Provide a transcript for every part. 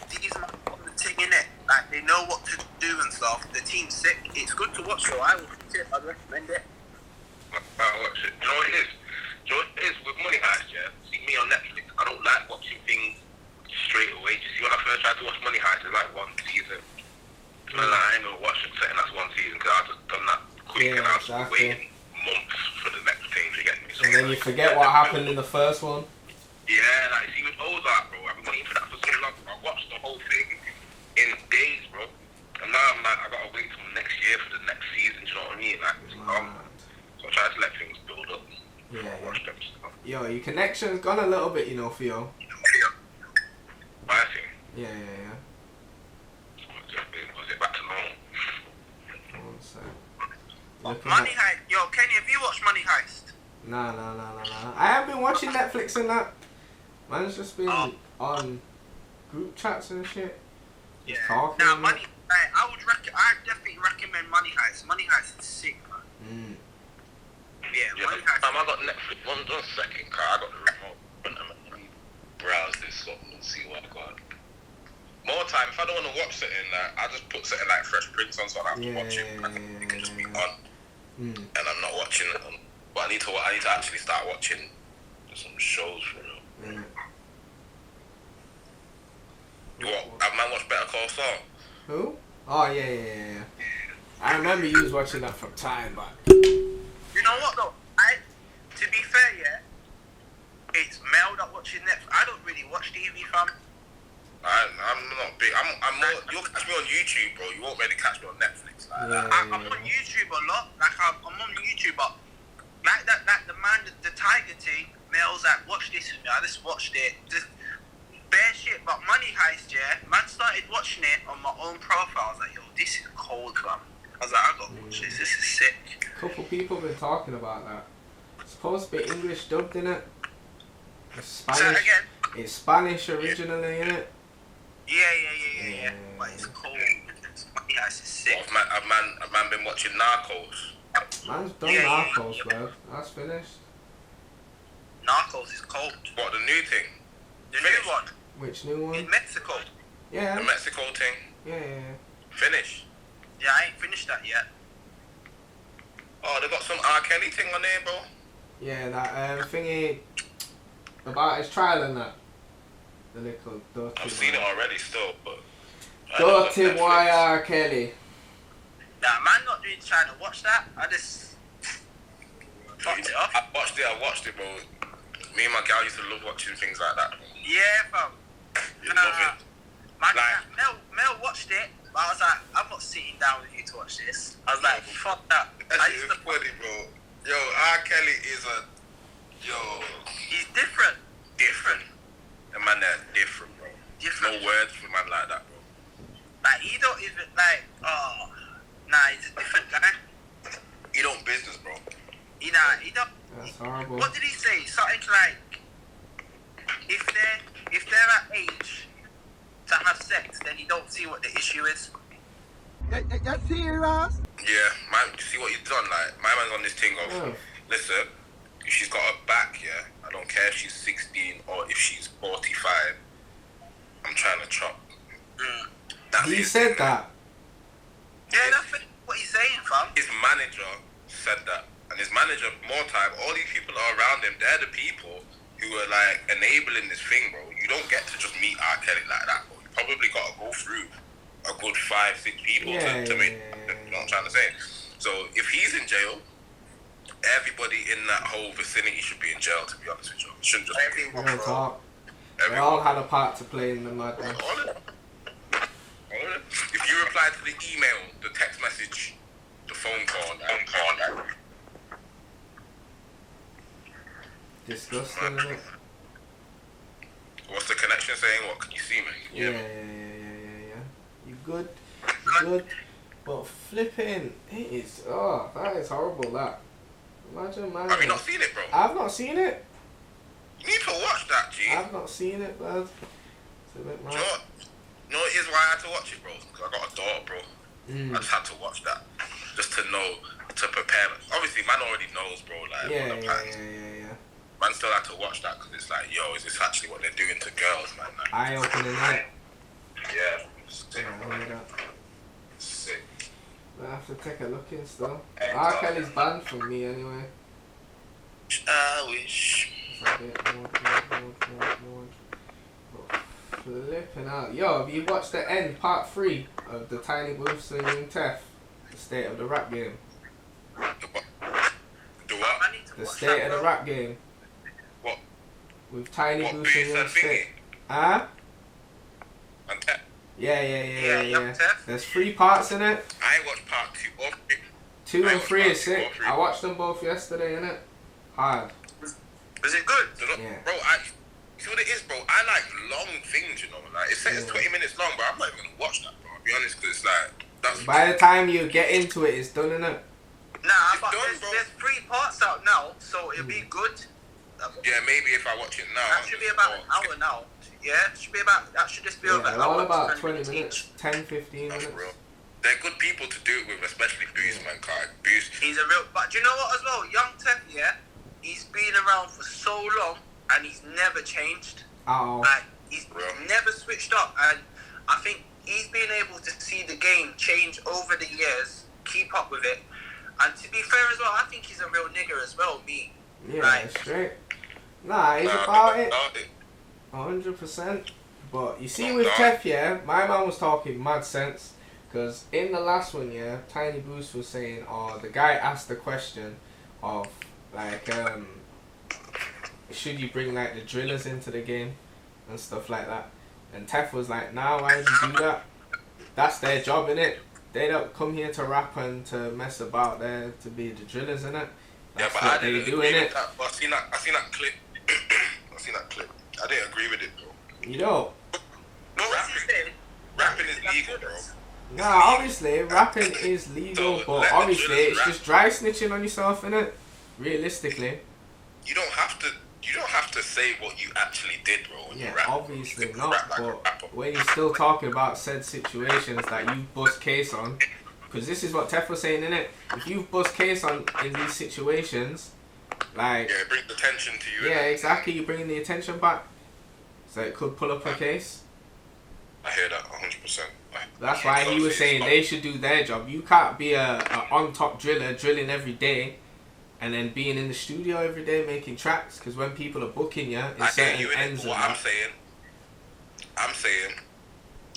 these man on the thing in it, like they know what to do and stuff. The team's sick. It's good to watch, so I would watch it. I'd recommend it. I'll watch it. Do you know what it is? Do you know what it is with Money Heist? Yeah, see me on Netflix. I don't like watching things straight away. Do you see when I first tried to watch Money Heist? It's like one season. So like, I ain't gonna watch it saying that's one season because I just done that quick and I was waiting months for the next thing to get me. So and then you forget what happened in the first one. Yeah, like see with Ozark, bro, I've been waiting for that for so long. I watched the whole thing in days, bro. And now I'm like, I gotta wait till next year for the next season, do you know what I mean? Like, it's so I try to let things build up. Yeah. Watch them stuff. Yo, your connection's gone a little bit, you know, Theo. My thing. Yeah. Was it back to normal? One sec. Money Heist. Yo, Kenny, have you watched Money Heist? Nah. I have been watching Netflix and that. Man's just been on group chats and shit. Yeah. Talking. Now, I definitely recommend Money Heist. Money Heist is sick, man. Yeah, Money Heist. I got Netflix. One second, car. I got the remote. Let me browse this up and see what I got. More time, if I don't want to watch something, I just put something like Fresh Prince on, so I don't have to watch it. It can just be on, and I'm not watching it. But I need to actually start watching some shows for real. Have man watched Better Call Saul? Who? Oh yeah. I remember you was watching that from time back. You know what though? To be fair, yeah, it's Mel that watching Netflix. I don't really watch TV, fam. I'm not big. I'm more. You'll catch me on YouTube, bro. You won't really catch me on Netflix. I'm on YouTube a lot. Like I'm on YouTube, but like that, the man, the Tiger thing. Mel's like, watch this. I just watched it. Just bare shit. But Money Heist, yeah. Man started watching it on my own profile. I was like, yo, this is cold, fam. I was like, I gotta watch this. This is sick. A couple people been talking about that. It's supposed to be English dubbed, innit? It's Spanish. Say that again. It's Spanish originally, innit? Yeah. But it's cold. Money Heist is sick. Have man been watching Narcos? Man's done Narcos, bro. That's finished. Narcos is cold. What, the new thing? The new one. Which new one? In Mexico. Yeah. The Mexico thing? Yeah. Finished? Yeah, I ain't finished that yet. Oh, they got some R. Kelly thing on there, bro? Yeah, that thingy about his trial and that. The little dirty. I've seen it already still, but... Dirty boy R. Kelly. Nah, man not really trying to watch that. I just... fucked it off. I watched it, bro. Me and my gal used to love watching things like that. Yeah, fam. You love it. Man, Like- Mel watched it, but I was like, I'm not sitting down with you to watch this. I was like, fuck that. That I shit used is to funny, bro. Yo, R. Kelly is He's different. The man that's different, bro. Different. No words for a man like that, bro. Like, he don't even, like, he's a different guy. He don't business, bro. He don't. That's horrible. What did he say? Something like, if they're at age to have sex, then you don't see what the issue is. That's serious? Yeah, man, you see what he's done? Like, my man's on this thing of, listen, if she's got her back, yeah, I don't care if she's 16 or if she's 45, I'm trying to chop. He said that. Yeah, that's what he's saying, fam. His manager said that. And his manager, more time, all these people are around him, they're the people who are, like, enabling this thing, bro. You don't get to just meet R. Kelly like that, bro. You probably got to go through a good 5-6 people to make, you know what I'm trying to say? So, if he's in jail, everybody in that whole vicinity should be in jail, to be honest with you. It shouldn't just be Real talk. They all had a part to play in the madness. All of them. If you reply to the email, the text message, the phone call, Disgusting, isn't it? what's the connection saying? What, can you see me? Yeah. You good? But flipping, it is, that is horrible, that. Imagine, man. Have you not seen it, bro? I've not seen it. You need to watch that, G. I've not seen it, blood. It's a bit mad. You know, it is why I had to watch it, bro. Because I got a daughter, bro. I just had to watch that. Just to know, to prepare. Obviously, man already knows, bro, like, what the plans. Yeah. Man still had to watch that because it's like, yo, is this actually what they're doing to girls, man? Like, Eye-opening, innit? Sick, Yeah, I bro. hear that. Sick. I have to take a look in still. Hey, R. so- Kelly's banned from me anyway. I wish. It's a bit more. Flipping out. Yo, have you watched the end, part 3 of the Tiny Booths and Young Tef? The State of the Rap Game. The what? I need to The watch State that, of the bro. Rap Game. What? With Tiny What, Booths and Booth Young and Thingy? Tef. Huh? And Tech? Yeah. Young Tef. There's 3 parts in it. I ain't watched part 2 or 3. 2 I and watched 3 part is 2 or sick. 3. I watched them both yesterday, innit? Hard. Was it good? Yeah. Bro, see what it is, bro? I like long things, you know. Like, it says it's 20 minutes long, but I'm not even gonna watch that, bro. I'll be honest, because it's like, that's. By the time you get into it, it's done, innit? Nah, It's but done, there's, bro. there's 3 parts out now, so it'll be good. Yeah, maybe if I watch it now. That should be about an hour now. Yeah, that should just be over Yeah, an all hour. about 20 20 minutes, 10, 15 That's minutes. real. They're good people to do it with, especially Boost, man. Boost. He's a real, but do you know what as well? Young Tef, yeah, he's been around for so long and he's never changed. Oh, Like he's Real. never switched up, and I think he's been able to see the game change over the years, keep up with it. And to be fair as well, I think he's a real nigger as well. Me, yeah, Right. straight. Nah, it's about it. 100%. But you see with Tef, yeah, my man was talking mad sense. Because in the last one, yeah, Tiny Boost was saying, the guy asked the question of, like, should you bring, like, the drillers into the game and stuff like that. And Tef was like, nah, why would you do that? That's their job, innit? They don't come here to rap and to mess about there to be the drillers, innit? That's Yeah, but what I they didn't do, agree innit? with that. But I seen that clip. I seen that clip. I didn't agree with it, bro. You know? what was he saying? Rapping is legal, bro. Nah, obviously, rapping is legal, So, but let the obviously drillers it's rap. just dry snitching on yourself, innit? Realistically. You don't have to say what you actually did, bro. When Yeah, you rap. obviously You can not, rap like a but rapper. when you're still talking about said situations that you bust case on, because this is what Tef was saying, innit? If you've bust case on in these situations, like, Yeah, it brings attention to you. yeah, innit? exactly, you're bringing the attention back, so it could pull up a case. I hear that 100%. That's why he was saying they should do their job. You can't be a on-top driller drilling every day and then being in the studio every day making tracks, because when people are booking you in I hear certain you in it. ends What and I'm saying,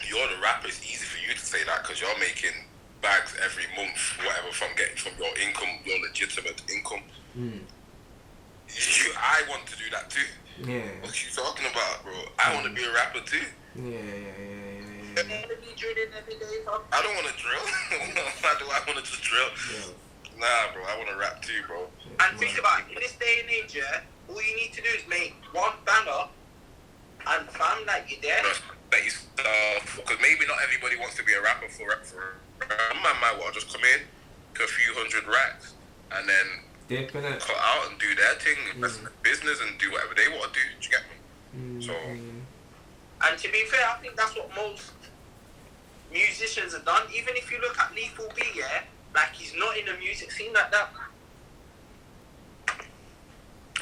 you're the rapper. It's easy for you to say that because you're making bags every month, whatever, from your income, your legitimate income. I want to do that too. yeah, What you talking about, bro? I want to be a rapper too. yeah. I don't want to drill. Why do I want to just drill? Nah, bro. I want to rap too, bro. And think about it, in this day and age, yeah, all you need to do is make one banger, and fam, like you're there. That you because maybe not everybody wants to be a rapper for man might well just come in, put a few hundred racks, and then Dip in it. cut out and do their thing, invest in the business and do whatever they want to do. Do you get me? So And to be fair, I think that's what most musicians have done. Even if you look at Lethal B, yeah, like he's not in the music scene like that.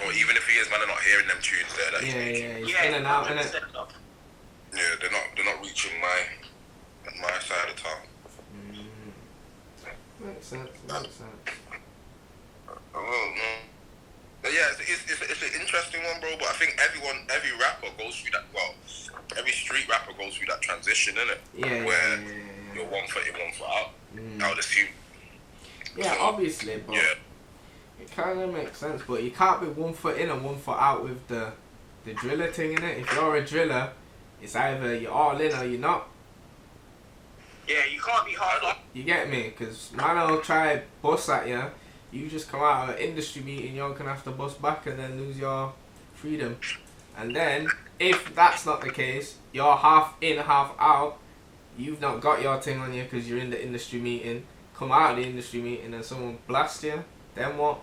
or even if he is, man, are not hearing them tunes there. That he's making. Yeah, he's in and out, innit? 100% of. Yeah, they're not reaching my side of town. Makes sense. Oh, no. But yeah, it's an interesting one, bro. But I think every rapper goes through that. Well, every street rapper goes through that transition, innit? Yeah, Where yeah. you're 1 foot in, 1 foot out. I would assume. Yeah, So, obviously, but Yeah. it kind of makes sense. But you can't be 1 foot in and 1 foot out with the driller thing, innit? If you're a driller, it's either you're all in or you're not. Yeah, you can't be hard up. You get me? Because man will try bust at you. You just come out of an industry meeting, you're going to have to bust back and then lose your freedom. And then, if that's not the case, you're half in, half out, you've not got your thing on you because you're in the industry meeting, come out of the industry meeting and someone blasts you, then what?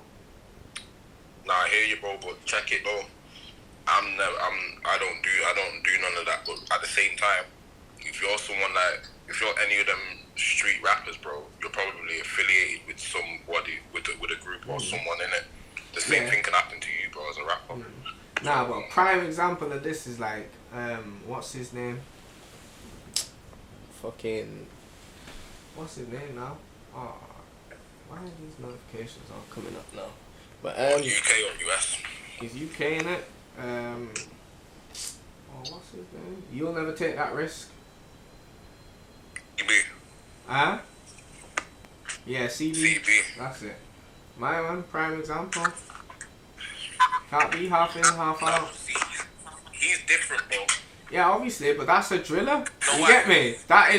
Nah, I hear you, bro. But check it though. I don't do none of that. But at the same time, if you're any of them street rappers, bro, you're probably affiliated with somebody, with a group or someone in it. The same thing can happen to you, bro, as a rapper. Nah, but prime example of this is like, what's his name? fucking, what's his name now? Oh, why are these notifications all coming up now? But UK or US? he's UK in it. Oh, what's his name? You'll Never Take That Risk. CB. Huh? Yeah, CB. CB. That's it. My one, prime example. Can't be half in, half No, out. see, he's different, bro. Yeah, obviously, but that's a driller. No, You get me? That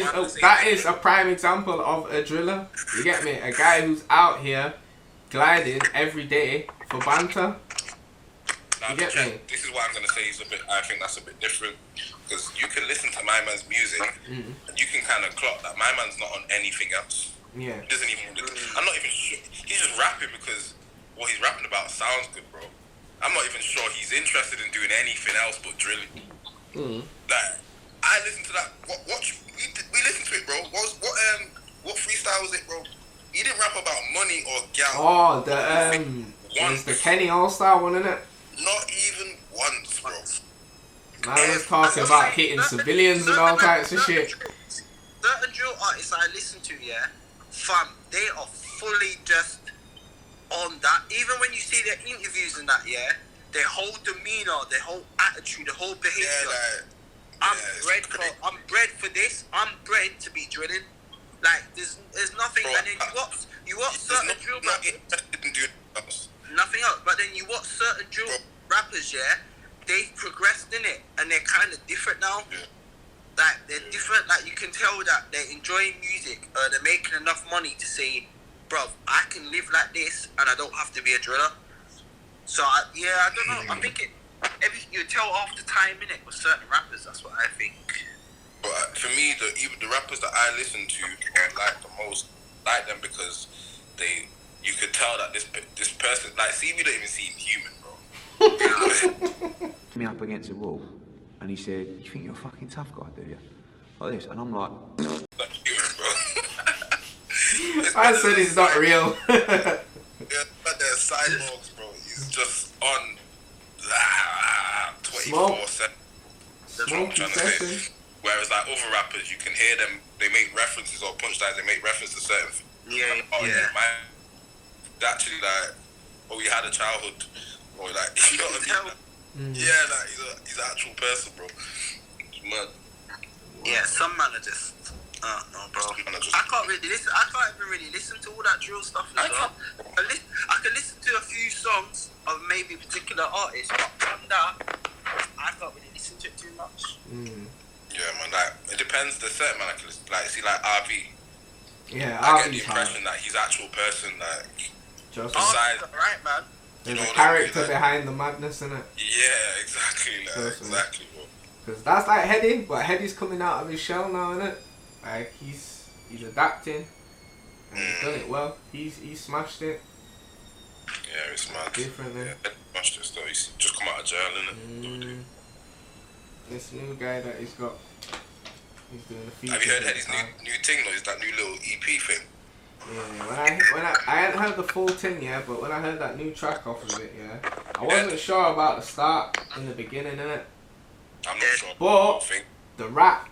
is a prime example of a driller. You get me? A guy who's out here gliding every day for banter. Now, You get me? this is what I'm gonna say. I think that's a bit different because you can listen to my man's music and you can kind of clock that my man's not on anything else. Yeah. He doesn't even. I'm not even sure. He's just rapping because what he's rapping about sounds good, bro. I'm not even sure he's interested in doing anything else but drilling. Like, I listened to that. We listened to it, bro. What freestyle was it, bro? He didn't rap about money or gal. Oh, it's the Kenny All Star one, isn't it? Not even once, bro. Man was talking about hitting civilians and all types of shit. Certain drill artists I listen to, yeah, fam, they are fully just on that. Even when you see their interviews and that, yeah, their whole demeanor, their whole attitude, their whole behavior. Yeah, I'm bred for this. I'm bred to be drilling. Like there's nothing, bro, and then you watch certain drill not rappers. interested in doing else. Nothing else, but then you watch certain drill rappers, yeah, they've progressed in it, and they're kind of different now. Yeah. Like they're different. Like you can tell that they're enjoying music. They're making enough money to say, "Bruv, I can live like this, and I don't have to be a driller." So I don't know. I think you tell after time in it with certain rappers. That's what I think. But for me, even the rappers that I listen to or like the most, like them because you could tell that this person, like, see, we don't even see him human, bro. Me up against the wall, and he said, "You think you're a fucking tough guy, do you?" Like this, and I'm like, Like human, bro. I said he's not real. Yeah, but they're cyborgs, bro. He's just on 24/7. Smoke session. Whereas like other rappers, you can hear them. They make references or punchlines. They make reference to certain. Yeah. Actually, like, oh, you had a childhood, or like, you know what I mean? Yeah, like he's an actual person, bro. It's mad. Yeah, some man are just. No, bro. I can't really listen. I can't even really listen to all that drill stuff as well. I can listen to a few songs of maybe particular artists, but from that, I can't really listen to it too much. Yeah, man. Like, it depends. There's certain man I can listen. Like, see, like RV. Yeah, I get the RV's impression that he's actual person. Like, Just besides, Right, man. there's you a know, character like, behind the madness, innit? yeah, exactly. Like, Personally. exactly, bro. Because that's like Heady, but Heady's coming out of his shell now, innit? Like he's adapting, and he's done it well. He's smashed it Yeah, it's mad. differently. Yeah, smashed it though. He's just come out of jail, innit? This new guy that he's got, he's doing a feature. Have you heard this Eddie's time. new thing though? Is that new little EP thing? Yeah, when I hadn't heard the full thing yet, but when I heard that new track off of it, yeah, I wasn't sure about the start in the beginning, innit? I'm not sure. But Thing. the rap,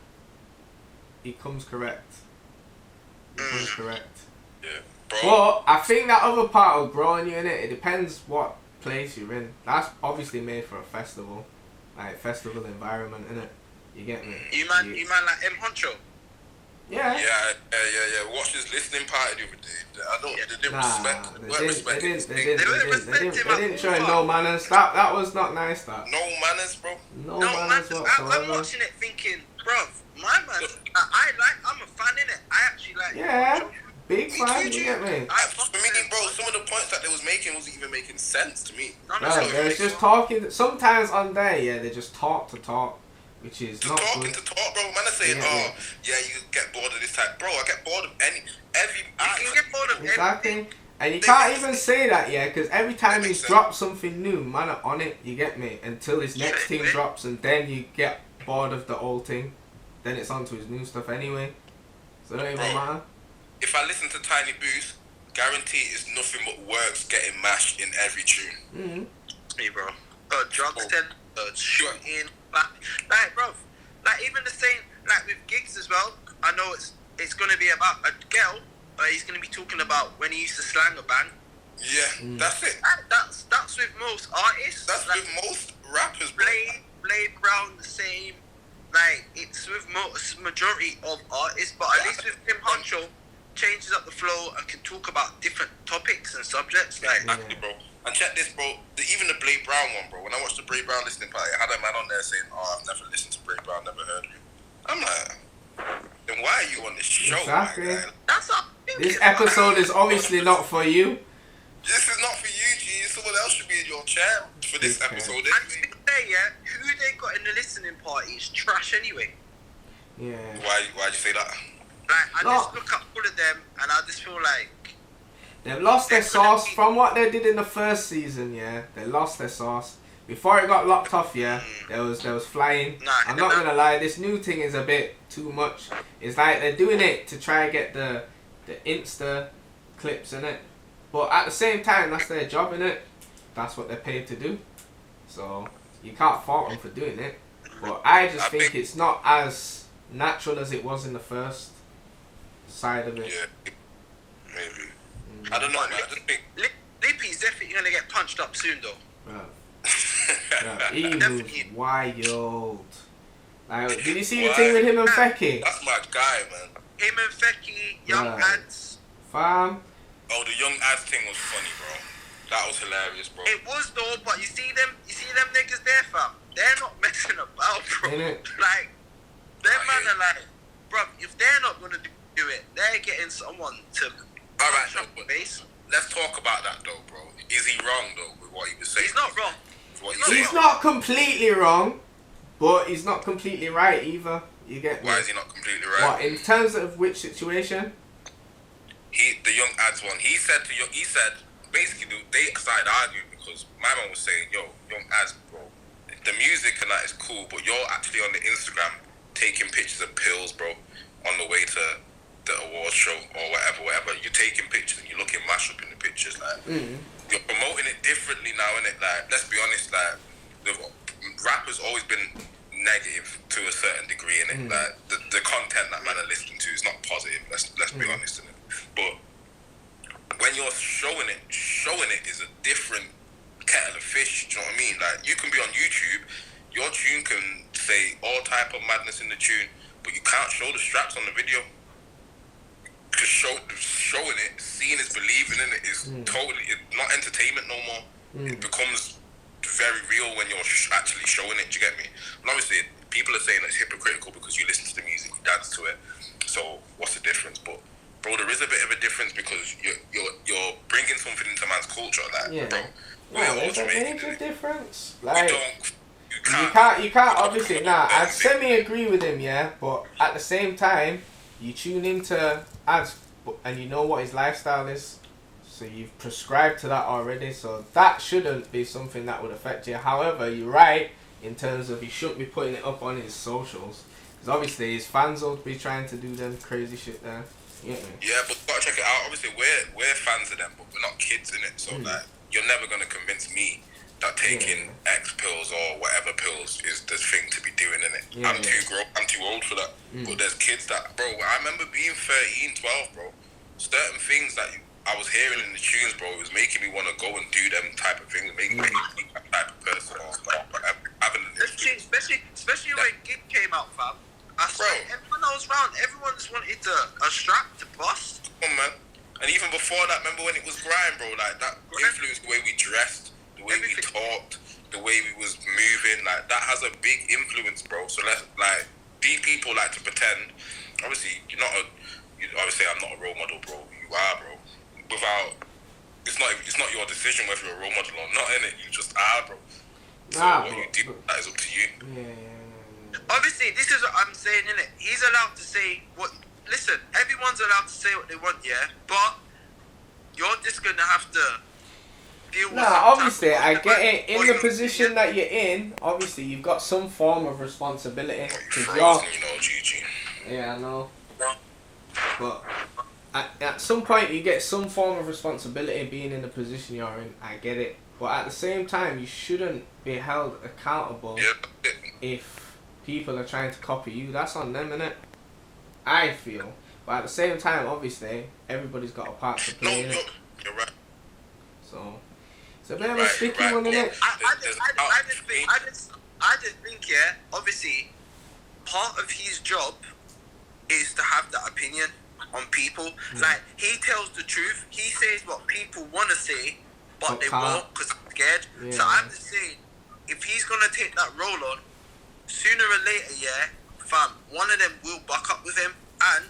he comes correct. He comes correct. Yeah, bro. But I think that other part will grow on you, innit? It depends what place you're in. That's obviously made for a festival, like festival environment, innit? You get me? You man like M Honcho. Yeah. Yeah. Watch this listening party the other day. I don't. They didn't respect. They didn't show no manners. That was not nice. That. No manners, bro. No Man, manners I'm whatsoever. watching it thinking, bruv, my man, I'm a fan in it. I actually like. Yeah. Big Me fan. too, You get me? For me, bro, some of the points that they was making wasn't even making sense to me. No, they're just talking. Sometimes on there, yeah, they just talk to talk, which is Just not talking good. to talk, bro. Man, are saying, yeah, you get bored of this type, bro. I get bored of every. You can get bored of Exactly. And you can't even say that, yeah, because every time he's dropped something new, man are on it, you get me, until his next thing drops, and then you get bored of the old thing. Then it's on to his new stuff anyway. So it don't even matter. If I listen to Tiny Booth, guarantee it's nothing but works getting mashed in every tune. Me, bro. Drugs, shooting, like, bro. Like, even the same, like, with gigs as well. I know it's gonna be about a girl. He's gonna be talking about when he used to slang a bang. Yeah, that's it. That's with most artists. That's like, with most rappers, bro. Blade Brown the same. Like it's with most majority of artists, but at least with Tim Huncho, changes up the flow and can talk about different topics and subjects. Like, Exactly, bro. And check this, bro. Even the Blade Brown one, bro. When I watched the Blade Brown listening party, I had a man on there saying, "Oh, I've never listened to Blade Brown, never heard of him." I'm like, then why are you on this show, Exactly. man? that's what I'm thinking. This episode is obviously not for you. This is not for you, G. Someone else should be in your chair for this episode. And to be fair, yeah, who they got in the listening party is trash anyway. Yeah. Why'd you say that? Like, I No. just look up all of them and I just feel like They've lost their sauce from what they did in the first season. Yeah, they lost their sauce. Before it got locked off, yeah, there was flying. Nah, I'm not gonna lie, this new thing is a bit too much. It's like they're doing it to try and get the Insta clips in it, but at the same time, that's their job in it. That's what they're paid to do. So you can't fault them for doing it. But I just think it's not as natural as it was in the first side of it. Yeah, maybe. I don't know, man. I just think. Lippy's definitely gonna get punched up soon, though. Bruh, he moves Definitely. wild. Like, did you see the thing with him and Fecky? That's my guy, man. Him and Fecky, young Right. ads. Fam, Oh, the young ads thing was funny, bro. That was hilarious, bro. It was though, but you see them niggas there, fam. They're not messing about, bro. Innit? Like, them I man hear are like, bro, if they're not gonna do it, they're getting someone to All right, punch up the face. let's talk about that, though, bro. Is he wrong, though, with what he was saying? He's not wrong. With what He's he's he's saying? not completely wrong, but he's not completely right either. You get me? Why is he not completely right? What, in terms of which situation? The young ads one. He said basically they started arguing because my man was saying, "Yo, young ads, bro, the music and that is cool, but you're actually on the Instagram taking pictures of pills, bro, on the way to the awards show or whatever. You're taking pictures and you're looking mash up in the pictures, like you're promoting it differently now, innit? Like, let's be honest, like the rappers always been negative to a certain degree, innit? Like the content that man are listening to is not positive. Let's be honest, innit? But when you're showing it is a different kettle of fish. Do you know what I mean? Like, you can be on YouTube, your tune can say all type of madness in the tune, but you can't show the straps on the video. Because showing it, seeing is believing in it is totally not entertainment no more. It becomes very real when you're actually showing it. Do you get me? And obviously, people are saying it's hypocritical because you listen to the music, you dance to it. So what's the difference? But bro, there is a bit of a difference because you're bringing something into man's culture, like, Yeah. bro. No, We're there's a automated. major difference. We Like, don't. you can't obviously. Nah, I'd semi-agree with him, yeah. But at the same time, you tune into ads, and you know what his lifestyle is, so you've prescribed to that already. So that shouldn't be something that would affect you. However, you're right in terms of he shouldn't be putting it up on his socials, because obviously his fans will be trying to do them crazy shit there. You get me? Yeah, but you gotta check it out. Obviously, we're fans of them, but we're not kids in it. So like, you're never gonna convince me that taking X pills or whatever pills is the thing to be doing in it. Yeah, I'm too old for that. But there's kids that, bro. I remember being 13, 12, bro. Certain things that I was hearing in the tunes, bro, it was making me want to go and do them type of things, making me be that type of person or whatever. Having an influence. Especially when Gig came out, fam. I swear, everyone I was around, everyone just wanted a strap to bust. Come on, man. And even before that, remember when it was grime, bro? Like, that influenced the way we dressed, the way we talked, the way we was moving. Like, that has a big influence, bro. So let's, like, these people like to pretend. Obviously, obviously I'm not a role model, bro. You are, bro. It's not your decision whether you're a role model or not, innit? You just are, bro. So what you do, that is up to you. Obviously, this is what I'm saying, innit? He's allowed to say what. Listen, everyone's allowed to say what they want, yeah? But you're just gonna have to deal with. Nah, obviously, I get it. In the position that you're in, obviously, you've got some form of responsibility. You 'Cause frozen, you know, GG. yeah, I know. But at some point, you get some form of responsibility being in the position you're in. I get it. But at the same time, you shouldn't be held accountable Yeah. if people are trying to copy you. That's on them, innit? I feel. But at the same time, obviously, everybody's got a part to No, play in it. you're right. So it's a bit of a sticky one, But innit? I just think, yeah, obviously, part of his job is to have that opinion on people. Like, he tells the truth. He says what people want to say, but they won't because they're scared. Yeah. So I'm just saying, if he's going to take that role on, sooner or later, yeah, fam, one of them will buck up with him. And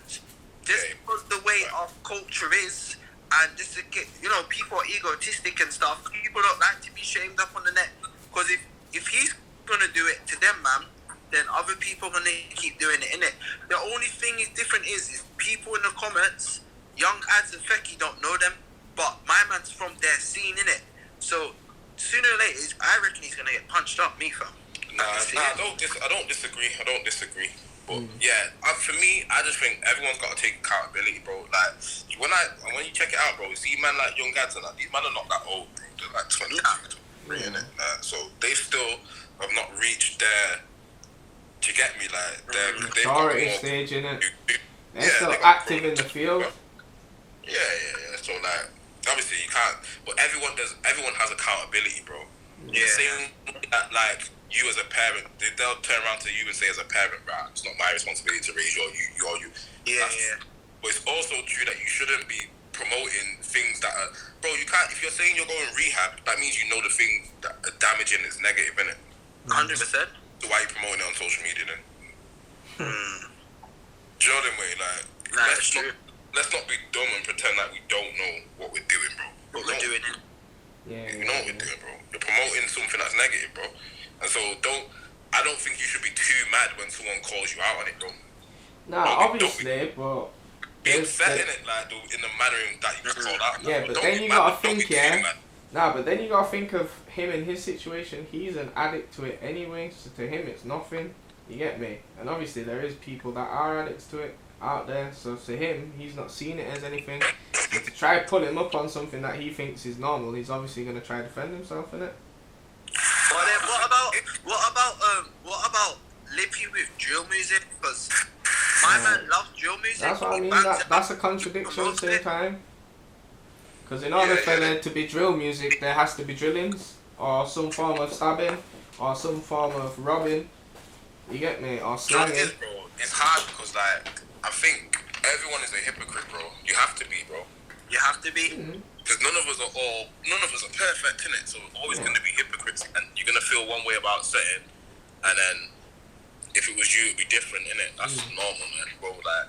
just because the way our culture is, and just to get, you know, people are egotistic and stuff, people don't like to be shamed up on the net. Because if he's going to do it to them, man, then other people are going to keep doing it, innit? The only thing is different is people in the comments, young ads and Fecky don't know them, but my man's from their scene, innit? So sooner or later, I reckon he's going to get punched up, me, fam. I don't disagree. But yeah, for me, I just think everyone's got to take accountability, bro. Like when you check it out, bro, see man like young guys and that, these men are not that old, bro. They're like 23, innit? So they still have not reached their. Do you get me? Like they've Maturity stage, innit? They're still they active in the field. Yeah. So like, obviously you can't. But everyone has accountability, bro. Yeah. The same that like you as a parent, they'll turn around to you and say as a parent, right, it's not my responsibility to raise you. Yeah. But it's also true that you shouldn't be promoting things that are, bro, you can't, if you're saying you're going rehab, that means you know the things that are damaging is negative, innit? 100%. So why are you promoting it on social media then? Do you know what I mean? Like, let's not be dumb and pretend like we don't know what we're doing, bro. What we're doing, innit? You know what we're doing, bro. You're promoting something that's negative, bro. And so I don't think you should be too mad when someone calls you out on it, bro. Nah, obviously, but be upset in it, like in the manner that you got called out. Yeah, but then you gotta think, but then you gotta think of him in his situation. He's an addict to it anyway, so to him it's nothing. You get me? And obviously there is people that are addicts to it out there, so to him, he's not seeing it as anything. So to try pull him up on something that he thinks is normal, he's obviously gonna try to defend himself in it. But then what about Lippy with drill music? Because my man loves drill music. That's what I mean. That's a contradiction at the same time. Because in order for there to be drill music, there has to be drillings, or some form of stabbing, or some form of robbing. You get me? Or slanging. Bro, it's hard because like I think everyone is a hypocrite, bro. You have to be, bro. You have to be. Because none of us are perfect, innit? So we're always going to be hypocrites, and you're going to feel one way about something, and then if it was you, it'd be different, innit? That's normal, man, bro. Like,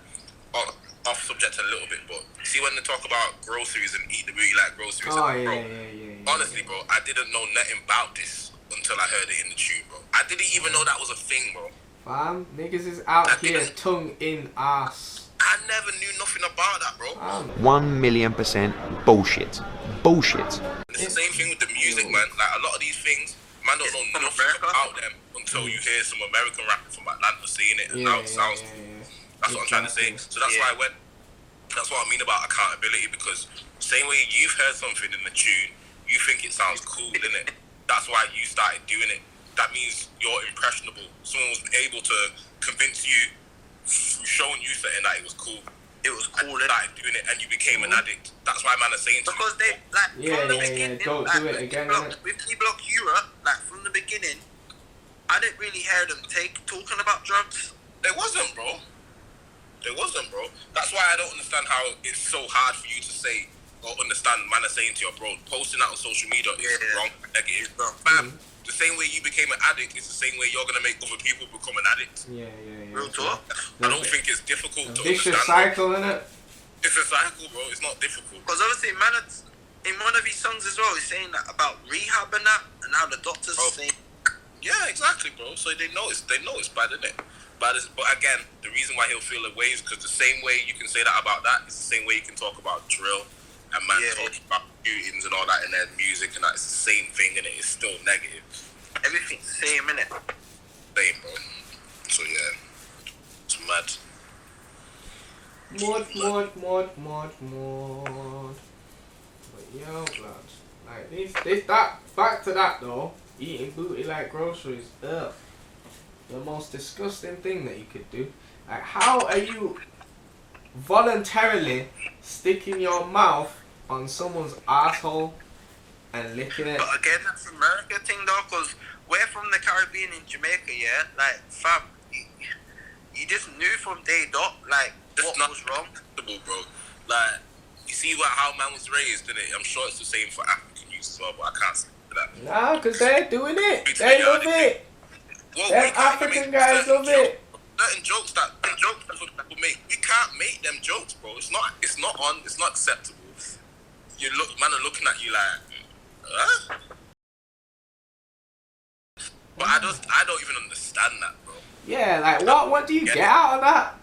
off subject a little bit, but see when they talk about groceries and eat the way you like groceries, honestly, bro, I didn't know nothing about this until I heard it in the tune, bro. I didn't even know that was a thing, bro. Fam, niggas is out here tongue in ass. I never knew nothing about that, bro. 1,000,000% bullshit. Bullshit. It's the same thing with the music, man. Like a lot of these things, man don't know nothing about them until you hear some American rapper from Atlanta saying it, and now it sounds cool. That's what I'm trying to say. So that's why that's what I mean about accountability, because same way you've heard something in the tune, you think it sounds cool, innit? That's why you started doing it. That means you're impressionable. Someone was able to convince you through showing you something that it was cool. It was cool, and started doing it, and you became an addict. That's why man are saying to because they like from the beginning, don't like, do it again. With T-Block Europe, like from the beginning, I didn't really hear them talking about drugs. There wasn't, bro. That's why I don't understand how it's so hard for you to say or understand man are saying to your bro. Posting that on social media is wrong, negative. Bam. The same way you became an addict is the same way you're gonna make other people become an addict. Real talk. I don't think it's difficult to vicious understand. cycle, innit? It's a cycle, bro. It's not difficult. Because obviously, man, in one of his songs as well, he's saying that about rehab and that, and how the doctors are saying. Yeah, exactly, bro. So they know it's bad, innit? But again, the reason why he'll feel away is because the same way you can say that about that is the same way you can talk about drill and man talking about shootings and all that in their music and that. It's the same thing, and it's still negative. Everything's the same, innit? Same, bro. So yeah, it's mad. Mod. But yo, lads, like this that back to that though. Eating booty like groceries, ugh. The most disgusting thing that you could do. Like, how are you voluntarily sticking your mouth on someone's asshole and licking it. But again, that's America thing though, because we're from the Caribbean in Jamaica, yeah? Like, fam, you just knew from day dot, like, That's what was wrong. acceptable, bro. Like, you see how man was raised, innit? I'm sure it's the same for African youth as well, but I can't say that. Nah, because they're doing it. They love it. Well, Them we can't African make guys certain love it. Certain jokes that people make, we can't make them jokes, bro. It's not acceptable. Man are looking at you like, huh? But I don't even understand that, bro. Yeah, like what do you get out of that?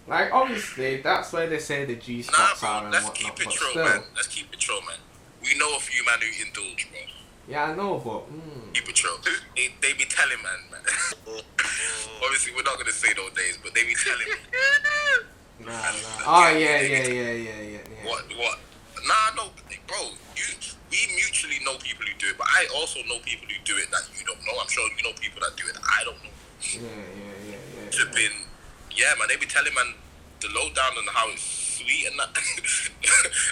Like obviously that's where they say the G spots are and let's whatnot, keep it but true, still. man. Let's keep it true, man. We know a few man who indulge, bro. Yeah, I know, but Keep it true. They be telling man. Obviously, we're not gonna say those days, but they be telling. nah. Oh yeah. What? Nah, no, bro. We mutually know people who do it, but I also know people who do it that you don't know. I'm sure you know people that do it that I don't know. Yeah. Tripping. Yeah, man. They be telling man the lowdown on how it's sweet and that.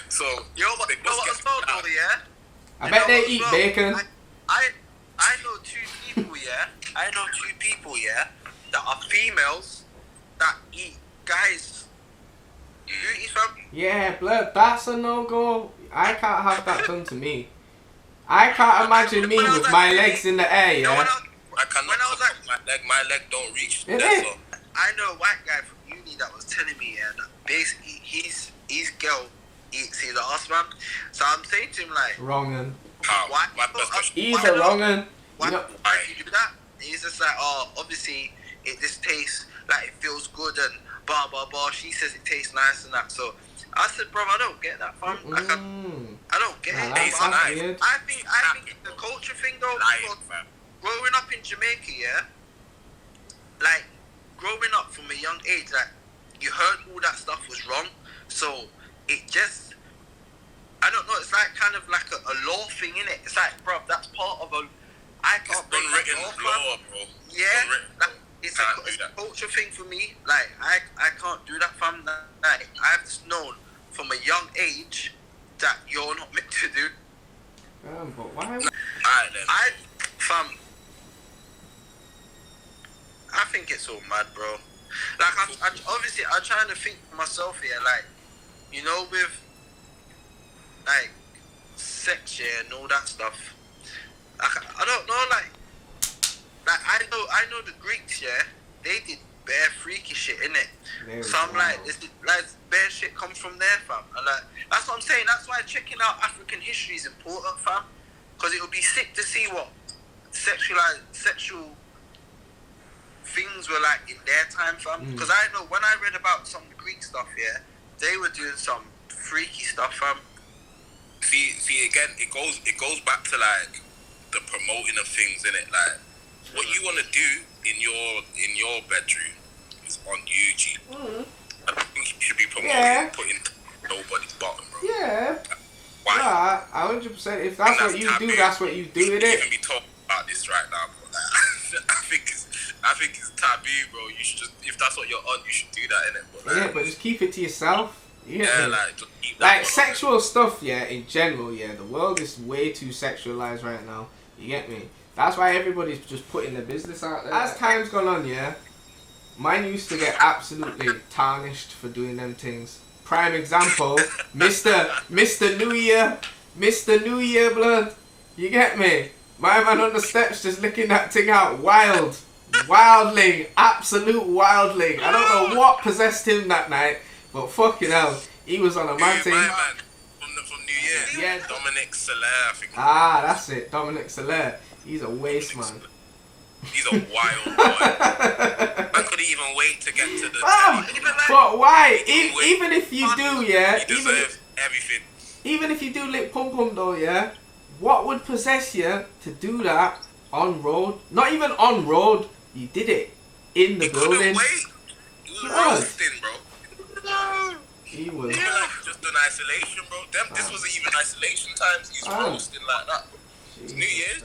So Yo, but they you know must what get as well, though, yeah? I bet they as eat well, bacon. I know two people, yeah? That are females that eat guys' booties, fam. Yeah, blood, that's a no-go. I can't have that done to me. I can't imagine me with my legs in the air, No, yeah? I cannot. when I was my leg don't reach. Is there, it? so. I know a white guy from uni that was telling me, yeah, that basically his girl eats his ass, man. So I'm saying to him, like, Wrongin'. How? why? My first question. He's a wrongin'. Why, You know, why do you do that? And he's just like, oh, obviously it just tastes like it feels good and blah blah blah. She says it tastes nice and that. So I said, bro, I don't get that, fam. I don't get Nah, it. that's But weird. I think it's the culture thing though. Because growing up in Jamaica, yeah, like growing up from a young age, like you heard all that stuff was wrong. So it just, I don't know. It's like kind of like a law thing, innit? It's like, bro, that's part of a. I It's can't break that unwritten law, fam. law, bro. Yeah, like, it's Can't a do that. culture thing for me. Like I can't do that, fam. Like I've just known from a young age that you're not meant to do. But why? Alright then. I think it's all mad, bro. Like obviously I'm trying to think for myself here, like, you know, with like sex, yeah, and all that stuff. I don't know, like I know the Greeks, yeah, they did bare freaky shit, innit? So I'm like, this like bare shit comes from there, fam. And like, that's what I'm saying. That's why checking out African history is important, fam. Because it would be sick to see what sexual things were like in their time, fam. Because I know when I read about some Greek stuff, yeah, they were doing some freaky stuff, fam. See again, it goes back to like the promoting of things, innit? Like what you want to do in your bedroom is on you, G. I don't think you should be promoting putting nobody's bottom, bro. Yeah. Why? Nah, 100%. If that's what you do, that's what you do, We shouldn't innit? even be talking about this right now, bro. Like, I think it's taboo, bro. You should just, if that's what you're on, you should do that, innit? But like, Yeah, but just keep it to yourself. You get yeah, me? like just keep that Like one sexual stuff, yeah, in general, yeah, the world is way too sexualized right now. You get me? That's why everybody's just putting their business out there. As time's gone on, yeah, mine used to get absolutely tarnished for doing them things. Prime example, Mr. New Year, blood. You get me? My man on the steps just licking that thing out wildly, absolute wildly. I don't know what possessed him that night, but fucking hell, he was on a mad thing. My man from New Year. Yeah. Dominic Soler, I think. Ah, that's it, Dominic Soler. He's a waste man. He's a wild boy. I couldn't even wait to get to the. But why? Even if you do, yeah. He deserves everything. Even if you do lick pum pum though, yeah. What would possess you to do that on road? Not even on road. You did it in the He building. couldn't wait. He was Blood. roasting, bro. He was. Even like just in isolation, bro. This wasn't even isolation times. He's roasting like that. It's New Year's.